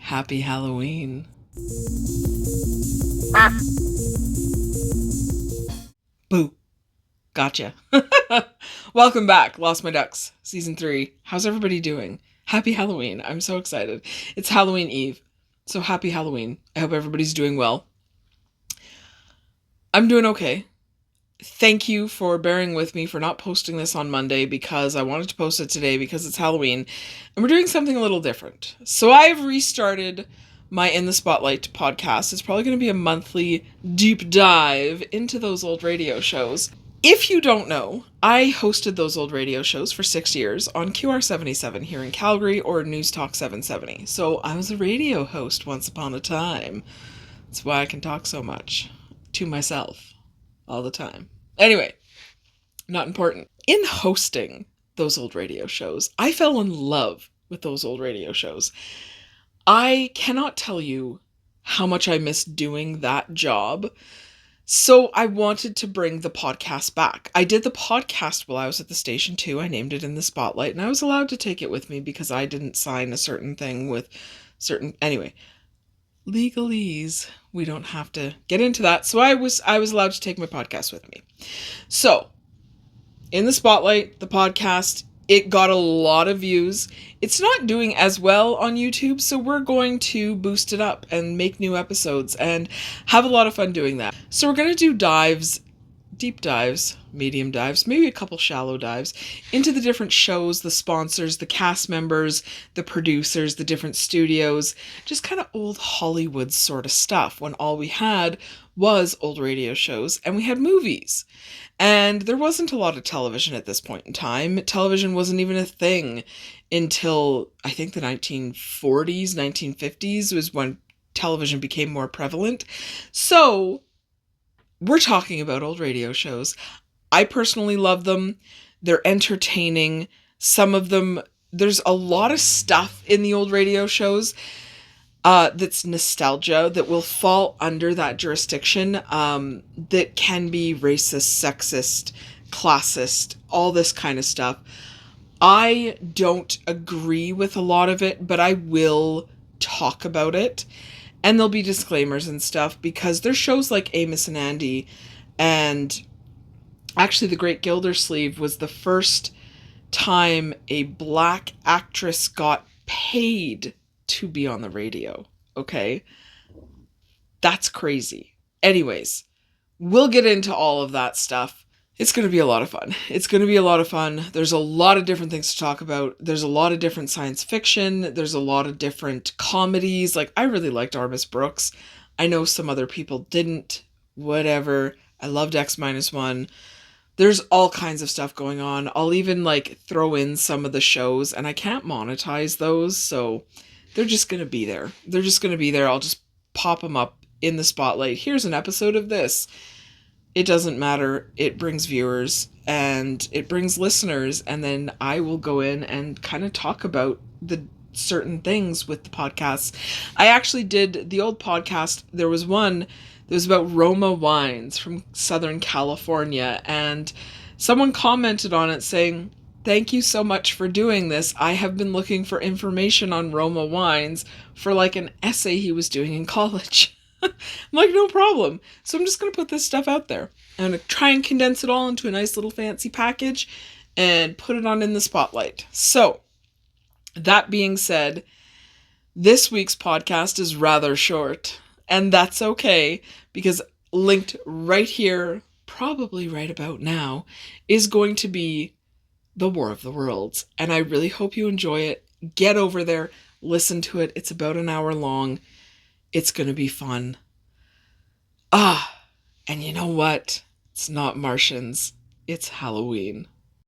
Happy Halloween. Boo. Gotcha. Welcome back, Lost My Ducks, Season 3. How's everybody doing? Happy Halloween. I'm so excited. It's Halloween Eve, so happy Halloween. I hope everybody's doing well. I'm doing okay. Thank you for bearing with me for not posting this on Monday because I wanted to post it today because it's Halloween and we're doing something a little different. So I've restarted my In the Spotlight podcast. It's probably going to be a monthly deep dive into those old radio shows. If you don't know, I hosted those old radio shows for 6 years on QR77 here in Calgary or News Talk 770. So I was a radio host once upon a time. That's why I can talk so much to myself all the time. Anyway, not important. In hosting those old radio shows, I fell in love with those old radio shows. I cannot tell you how much I miss doing that job. So I wanted to bring the podcast back. I did the podcast while I was at the station too. I named it In the Spotlight, and I was allowed to take it with me because I didn't sign a certain thing with certain... Anyway, legalese. We don't have to get into that. So I was allowed to take my podcast with me. So, In the Spotlight, the podcast, it got a lot of views. It's not doing as well on YouTube, so we're going to boost it up and make new episodes and have a lot of fun doing that. So we're going to do dives, deep dives, medium dives, maybe a couple shallow dives into the different shows, the sponsors, the cast members, the producers, the different studios, just kind of old Hollywood sort of stuff when all we had was old radio shows and we had movies. And there wasn't a lot of television at this point in time. Television wasn't even a thing until I think the 1940s, 1950s was when television became more prevalent. So we're talking about old radio shows. I personally love them. They're entertaining. Some of them, there's a lot of stuff in the old radio shows that's nostalgia that will fall under that jurisdiction that can be racist, sexist, classist, all this kind of stuff. I don't agree with a lot of it, but I will talk about it. And there'll be disclaimers and stuff because there's shows like Amos and Andy, and actually The Great Gildersleeve was the first time a black actress got paid to be on the radio. Okay? That's crazy. Anyways, we'll get into all of that stuff. It's going to be a lot of fun. It's going to be a lot of fun. There's a lot of different things to talk about. There's a lot of different science fiction. There's a lot of different comedies. Like, I really liked Armis Brooks. I know some other people didn't. Whatever. I loved X-1. There's all kinds of stuff going on. I'll even, throw in some of the shows, and I can't monetize those, so they're just going to be there. They're just going to be there. I'll just pop them up in the spotlight. Here's an episode of this. It doesn't matter. It brings viewers and it brings listeners. And then I will go in and kind of talk about the certain things with the podcasts. I actually did the old podcast. There was one that was about Roma wines from Southern California. And someone commented on it saying, "Thank you so much for doing this. I have been looking for information on Roma wines for an essay he was doing in college." I'm like, no problem. So I'm just going to put this stuff out there. I'm going to try and condense it all into a nice little fancy package and put it on In the Spotlight. So, that being said, this week's podcast is rather short. And that's okay, because linked right here, probably right about now, is going to be The War of the Worlds. And I really hope you enjoy it. Get over there, listen to it. It's about an hour long. It's going to be fun. And you know what? It's not Martians. It's Halloween.